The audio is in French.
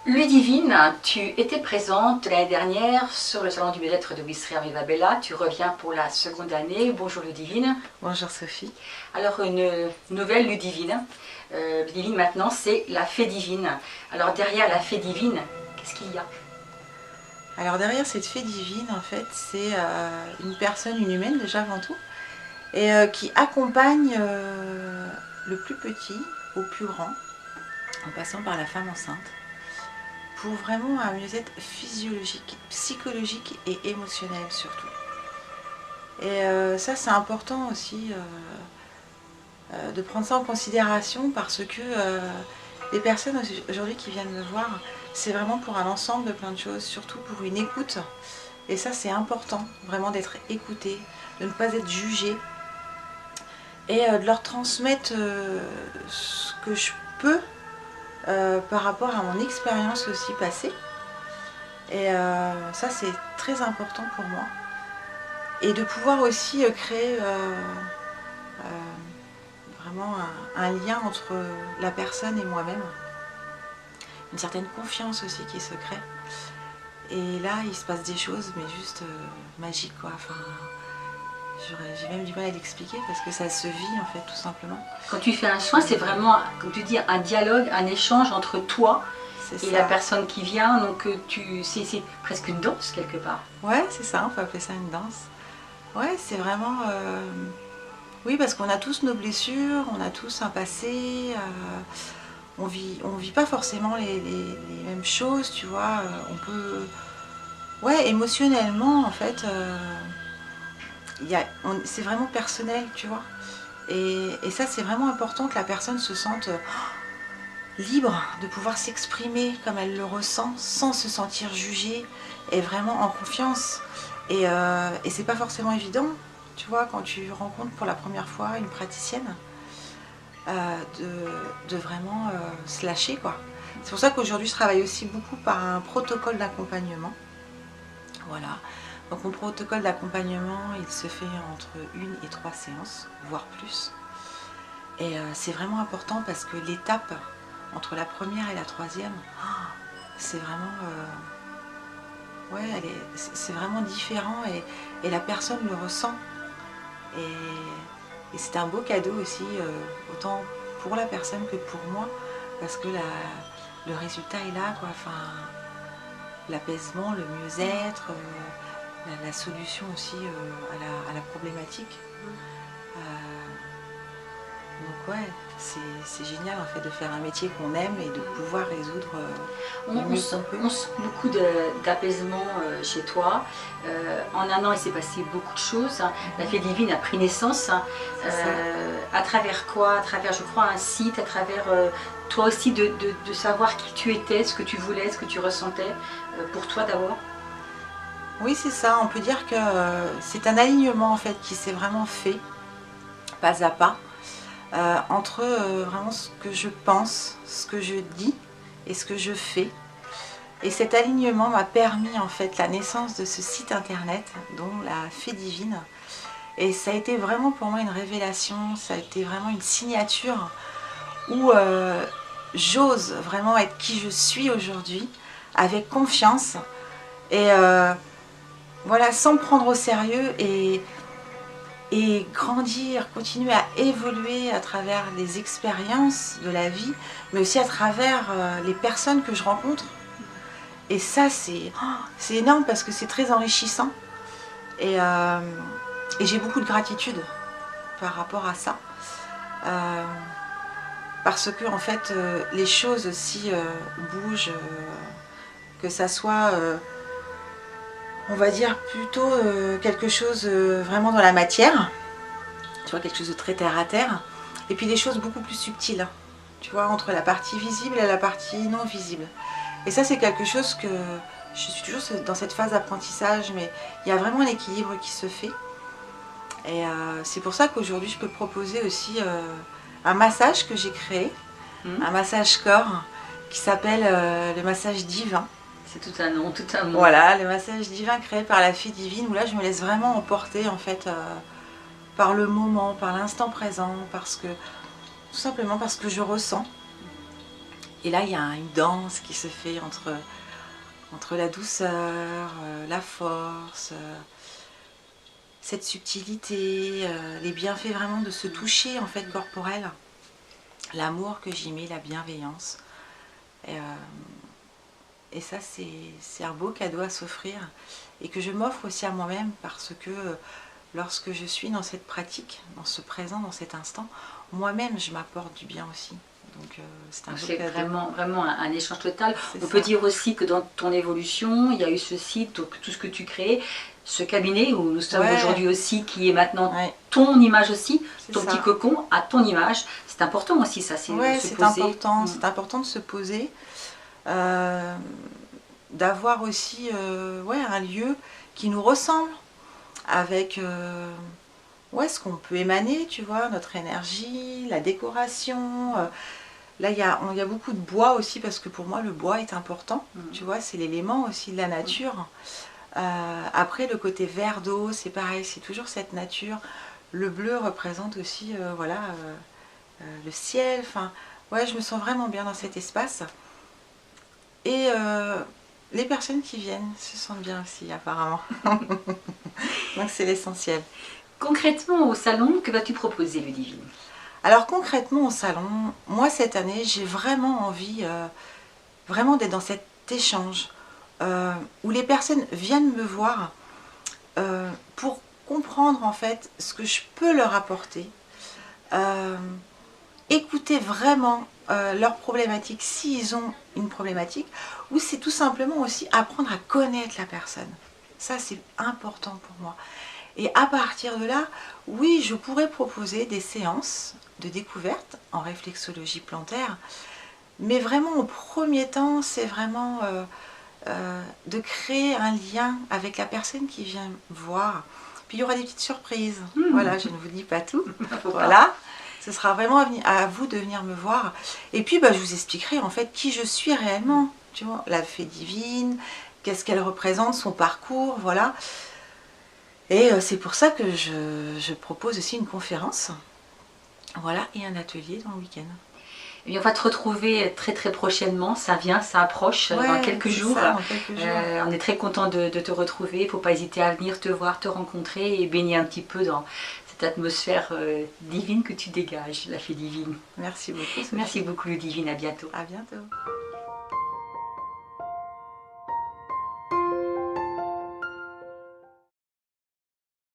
Ludivine, tu étais présente l'année dernière sur le salon du bien-être de Ouistreham Viva Bella. Tu reviens pour la seconde année. Bonjour Ludivine. Bonjour Sophie. Alors une nouvelle Ludivine. Ludivine maintenant c'est la fée divine. Alors derrière la fée divine, qu'est-ce qu'il y a? Alors derrière cette fée divine, en fait, c'est une personne, une humaine déjà avant tout, et qui accompagne le plus petit au plus grand, en passant par la femme enceinte, pour vraiment un mieux-être physiologique, psychologique et émotionnel surtout. Et ça c'est important aussi de prendre ça en considération parce que les personnes aujourd'hui qui viennent me voir, c'est vraiment pour un ensemble de plein de choses, surtout pour une écoute. Et ça c'est important, vraiment d'être écouté, de ne pas être jugé et de leur transmettre ce que je peux par rapport à mon expérience aussi passée. Et ça c'est très important pour moi. Et de pouvoir aussi créer vraiment un lien entre la personne et moi-même. Une certaine confiance aussi qui se crée. Et là, il se passe des choses, mais juste magiques, quoi. Enfin, j'ai même du mal à l'expliquer parce que ça se vit, en fait, tout simplement. Quand tu fais un soin, c'est vraiment, comme tu dis, un dialogue, un échange entre toi et la personne qui vient. Donc c'est presque une danse, quelque part. Ouais, c'est ça, on peut appeler ça une danse. Ouais, c'est vraiment... Oui, parce qu'on a tous nos blessures, on a tous un passé, on vit pas forcément les mêmes choses, tu vois. On peut... Ouais, émotionnellement, en fait, c'est vraiment personnel, tu vois. Et ça, c'est vraiment important que la personne se sente libre de pouvoir s'exprimer comme elle le ressent, sans se sentir jugée, et vraiment en confiance. Et c'est pas forcément évident, tu vois, quand tu rencontres pour la première fois une praticienne, de vraiment se lâcher, quoi. C'est pour ça qu'aujourd'hui je travaille aussi beaucoup par un protocole d'accompagnement. Voilà. Donc mon protocole d'accompagnement, il se fait entre 1 et 3 séances, voire plus. Et c'est vraiment important parce que l'étape entre la première et la troisième, c'est vraiment... ouais, c'est vraiment différent et la personne le ressent. Et c'est un beau cadeau aussi, autant pour la personne que pour moi, parce que le résultat est là, quoi. Enfin, l'apaisement, le mieux-être, la solution aussi à la problématique. Donc ouais, c'est génial en fait de faire un métier qu'on aime et de pouvoir résoudre On sent beaucoup d'apaisement chez toi. En un an, il s'est passé beaucoup de choses. La fée divine a pris naissance. À travers quoi? À travers, je crois, un site, à travers toi aussi de savoir qui tu étais, ce que tu voulais, ce que tu ressentais, pour toi d'abord. Oui, c'est ça. On peut dire que c'est un alignement en fait qui s'est vraiment fait, pas à pas, entre vraiment ce que je pense, ce que je dis et ce que je fais. Et cet alignement m'a permis en fait la naissance de ce site internet, dont la fée divine. Et ça a été vraiment pour moi une révélation, ça a été vraiment une signature où j'ose vraiment être qui je suis aujourd'hui, avec confiance et voilà, sans me prendre au sérieux et grandir, continuer à évoluer à travers les expériences de la vie, mais aussi à travers les personnes que je rencontre. Et ça, c'est énorme parce que c'est très enrichissant. Et j'ai beaucoup de gratitude par rapport à ça. Parce que, en fait, les choses aussi bougent, que ça soit... on va dire plutôt quelque chose vraiment dans la matière, tu vois, quelque chose de très terre à terre, et puis des choses beaucoup plus subtiles, tu vois, entre la partie visible et la partie non visible. Et ça, c'est quelque chose que je suis toujours dans cette phase d'apprentissage, mais il y a vraiment un équilibre qui se fait. Et c'est pour ça qu'aujourd'hui, je peux proposer aussi un massage que j'ai créé, un massage corps qui s'appelle le massage divin. C'est tout un nom, tout un mot. Voilà, le massage divin créé par la fée divine, où là je me laisse vraiment emporter en fait par le moment, par l'instant présent, parce que tout simplement parce que je ressens. Et là, il y a une danse qui se fait entre la douceur, la force, cette subtilité, les bienfaits vraiment de se toucher en fait corporel, l'amour que j'y mets, la bienveillance. Et ça, c'est un beau cadeau à s'offrir et que je m'offre aussi à moi-même parce que lorsque je suis dans cette pratique, dans ce présent, dans cet instant, moi-même, je m'apporte du bien aussi. Donc c'est un beau cadeau. Vraiment un échange total. On peut dire aussi que dans ton évolution, il y a eu ce site, donc, tout ce que tu crées, ce cabinet où nous sommes aujourd'hui aussi, qui est maintenant ton image aussi, ton petit cocon à ton image. C'est important aussi ça, c'est c'est important, c'est important de se poser. D'avoir aussi un lieu qui nous ressemble avec ce qu'on peut émaner, tu vois, notre énergie, la décoration. Là, il y a beaucoup de bois aussi parce que pour moi, le bois est important. Tu vois, c'est l'élément aussi de la nature. Après, le côté vert d'eau, c'est pareil, c'est toujours cette nature. Le bleu représente aussi, le ciel. Enfin, je me sens vraiment bien dans cet espace. Et les personnes qui viennent se sentent bien aussi, apparemment. Donc c'est l'essentiel. Concrètement, au salon, que vas-tu proposer, Ludivine? Alors concrètement, au salon, moi cette année, j'ai vraiment envie vraiment d'être dans cet échange où les personnes viennent me voir pour comprendre en fait ce que je peux leur apporter. Écouter vraiment leurs problématiques, s'ils ont une problématique, ou c'est tout simplement aussi apprendre à connaître la personne. Ça, c'est important pour moi. Et à partir de là, oui, je pourrais proposer des séances de découverte en réflexologie plantaire, mais vraiment au premier temps, c'est vraiment de créer un lien avec la personne qui vient voir. Puis il y aura des petites surprises. Voilà, je ne vous dis pas tout. Voilà. Ce sera vraiment à vous de venir me voir. Et puis, je vous expliquerai en fait qui je suis réellement. Tu vois, la fée divine, qu'est-ce qu'elle représente, son parcours, voilà. Et c'est pour ça que je propose aussi une conférence. Voilà, et un atelier dans le week-end. Et on va te retrouver très prochainement, ça vient, ça approche dans quelques jours. On est très content de te retrouver, il ne faut pas hésiter à venir te voir, te rencontrer et baigner un petit peu dans cette atmosphère divine que tu dégages, la fée divine. Merci beaucoup. Merci beaucoup Ludivine, à bientôt. À bientôt.